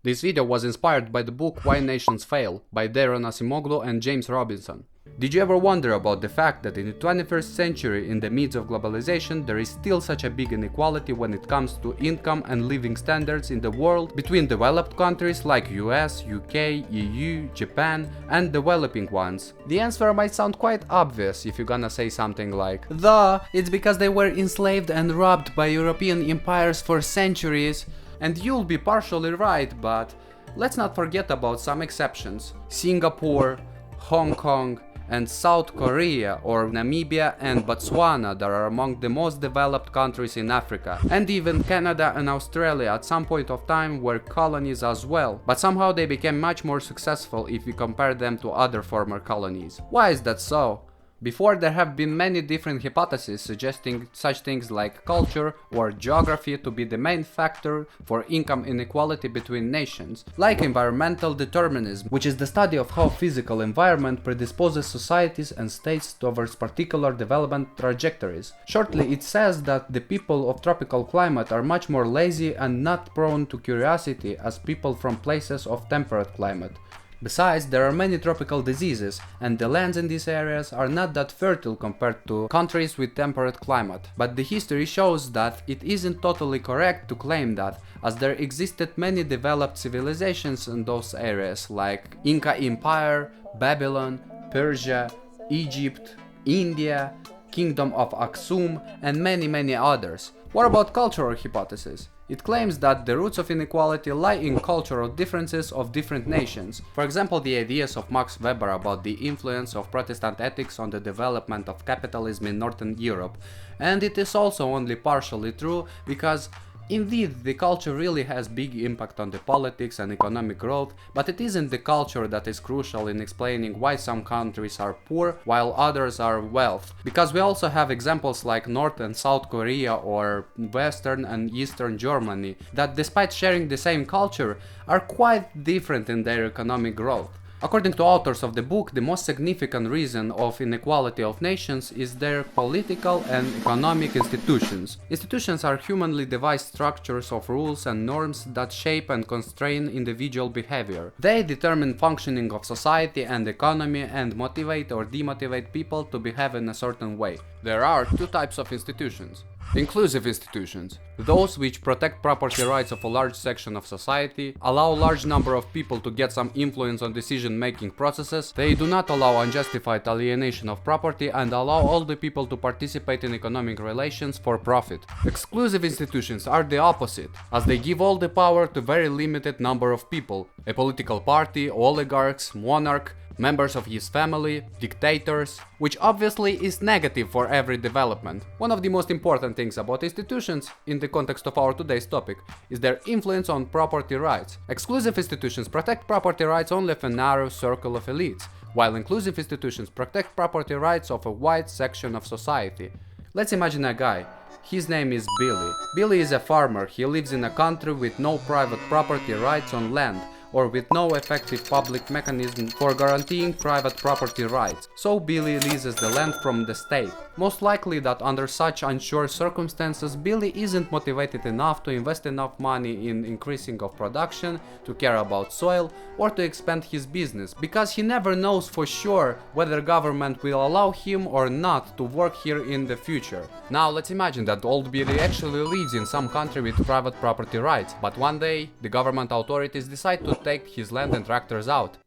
This video was inspired by the book Why Nations Fail by Daron Acemoglu and James Robinson. Did you ever wonder about the fact that in the 21st century, in the midst of globalization, there is still such a big inequality when it comes to income and living standards in the world between developed countries like US, UK, EU, Japan, and developing ones? The answer might sound quite obvious if you're gonna say something like, "Duh, it's because they were enslaved and robbed by European empires for centuries." And you'll be partially right, but let's not forget about some exceptions. Singapore, Hong Kong, and South Korea, or Namibia and Botswana, that are among the most developed countries in Africa. And even Canada and Australia at some point of time were colonies as well, but somehow they became much more successful if we compare them to other former colonies. Why is that so? Before, there have been many different hypotheses suggesting such things like culture or geography to be the main factor for income inequality between nations, like environmental determinism, which is the study of how physical environment predisposes societies and states towards particular development trajectories. Shortly, it says that the people of tropical climate are much more lazy and not prone to curiosity as people from places of temperate climate. Besides, there are many tropical diseases, and the lands in these areas are not that fertile compared to countries with temperate climate. But the history shows that it isn't totally correct to claim that, as there existed many developed civilizations in those areas, like Inca Empire, Babylon, Persia, Egypt, India, Kingdom of Aksum, and many others. What about cultural hypothesis? It claims that the roots of inequality lie in cultural differences of different nations. For example, the ideas of Max Weber about the influence of Protestant ethics on the development of capitalism in Northern Europe. And it is also only partially true, because indeed, the culture really has big impact on the politics and economic growth, but it isn't the culture that is crucial in explaining why some countries are poor while others are wealthy. Because we also have examples like North and South Korea or Western and Eastern Germany that, despite sharing the same culture, are quite different in their economic growth. According to authors of the book, the most significant reason of inequality of nations is their political and economic institutions. Institutions are humanly devised structures of rules and norms that shape and constrain individual behavior. They determine functioning of society and economy and motivate or demotivate people to behave in a certain way. There are two types of institutions. Inclusive institutions, those which protect property rights of a large section of society, allow a large number of people to get some influence on decision-making processes, they do not allow unjustified alienation of property and allow all the people to participate in economic relations for profit. Exclusive institutions are the opposite, as they give all the power to very limited number of people, a political party, oligarchs, monarch, members of his family, dictators, which obviously is negative for every development. One of the most important things about institutions, in the context of our today's topic, is their influence on property rights. Exclusive institutions protect property rights only of a narrow circle of elites, while inclusive institutions protect property rights of a wide section of society. Let's imagine a guy. His name is Billy. Billy is a farmer. He lives in a country with no private property rights on land, or with no effective public mechanism for guaranteeing private property rights. So Billy leases the land from the state. Most likely that under such unsure circumstances, Billy isn't motivated enough to invest enough money in increasing of production, to care about soil, or to expand his business, because he never knows for sure whether government will allow him or not to work here in the future. Now let's imagine that old Billy actually lives in some country with private property rights, but one day the government authorities decide to take his land and tractors out.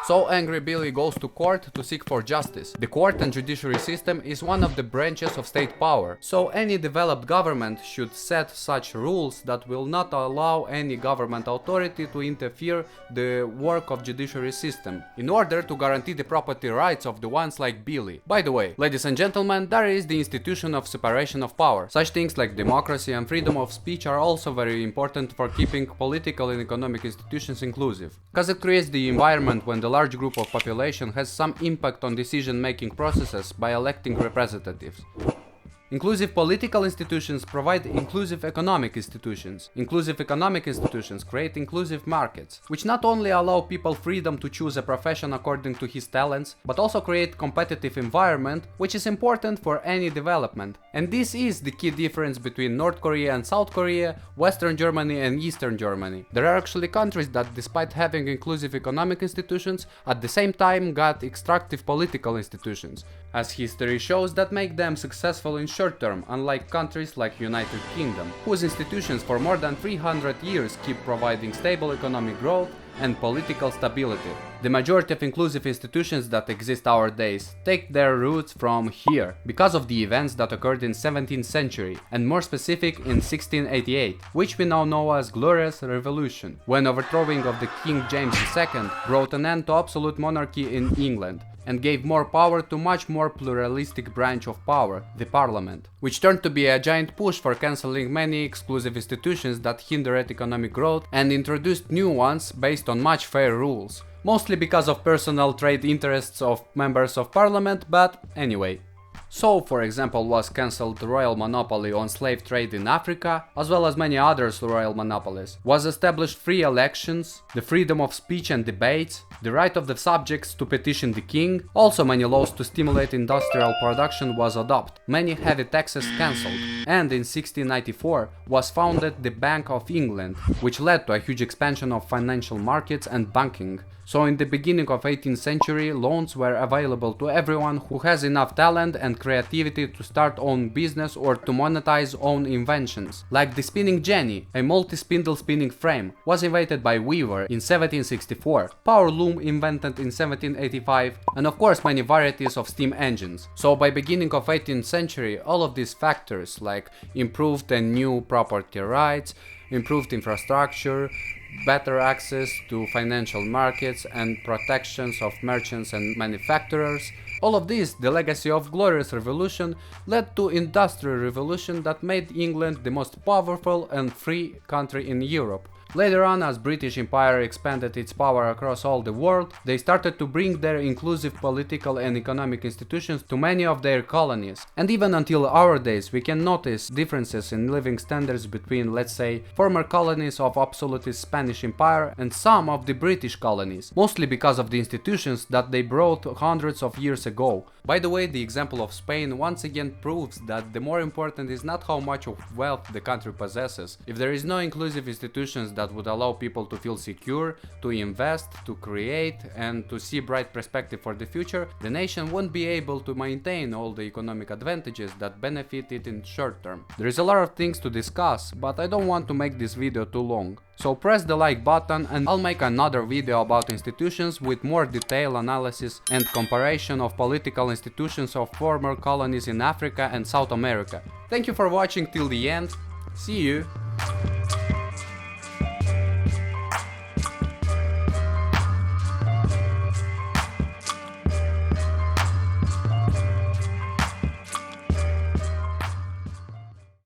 So angry Billy goes to court to seek for justice. The court and judiciary system is one of the branches of state power, so any developed government should set such rules that will not allow any government authority to interfere the work of judiciary system, in order to guarantee the property rights of the ones like Billy. By the way, ladies and gentlemen, there is the institution of separation of power. Such things like democracy and freedom of speech are also very important for keeping political and economic institutions inclusive, because it creates the environment when the large group of population has some impact on decision-making processes by electing representatives. Inclusive political institutions provide inclusive economic institutions. Inclusive economic institutions create inclusive markets, which not only allow people freedom to choose a profession according to his talents, but also create competitive environment, which is important for any development. And this is the key difference between North Korea and South Korea, Western Germany and Eastern Germany. There are actually countries that, despite having inclusive economic institutions, at the same time got extractive political institutions, as history shows, that make them successful in short term, unlike countries like United Kingdom, whose institutions for more than 300 years keep providing stable economic growth and political stability. The majority of inclusive institutions that exist nowadays take their roots from here, because of the events that occurred in 17th century, and more specific in 1688, which we now know as Glorious Revolution, when overthrowing of the King James II brought an end to absolute monarchy in England, and gave more power to much more pluralistic branch of power, the parliament, which turned to be a giant push for cancelling many exclusive institutions that hindered economic growth and introduced new ones based on much fair rules, mostly because of personal trade interests of members of parliament, but anyway. So, for example, was cancelled the royal monopoly on slave trade in Africa, as well as many other royal monopolies. Was established free elections, the freedom of speech and debates, the right of the subjects to petition the king, also many laws to stimulate industrial production was adopted, many heavy taxes cancelled, and in 1694 was founded the Bank of England, which led to a huge expansion of financial markets and banking. So in the beginning of 18th century, loans were available to everyone who has enough talent and creativity to start own business or to monetize own inventions. Like the spinning jenny, a multi-spindle spinning frame, was invented by Weaver in 1764, power loom invented in 1785, and of course many varieties of steam engines. So by beginning of 18th century, all of these factors like improved and new property rights, improved infrastructure, better access to financial markets and protections of merchants and manufacturers. All of this, the legacy of Glorious Revolution, led to Industrial Revolution that made England the most powerful and free country in Europe. Later on, as British Empire expanded its power across all the world, they started to bring their inclusive political and economic institutions to many of their colonies. And even until our days, we can notice differences in living standards between, let's say, former colonies of absolutist Spanish Empire and some of the British colonies, mostly because of the institutions that they brought hundreds of years ago. By the way, the example of Spain once again proves that the more important is not how much of wealth the country possesses. If there is no inclusive institutions that would allow people to feel secure, to invest, to create, and to see bright perspective for the future, the nation won't be able to maintain all the economic advantages that benefit it in short term. There is a lot of things to discuss, but I don't want to make this video too long. So press the like button and I'll make another video about institutions with more detailed analysis and comparison of political institutions of former colonies in Africa and South America. Thank you for watching till the end. See you!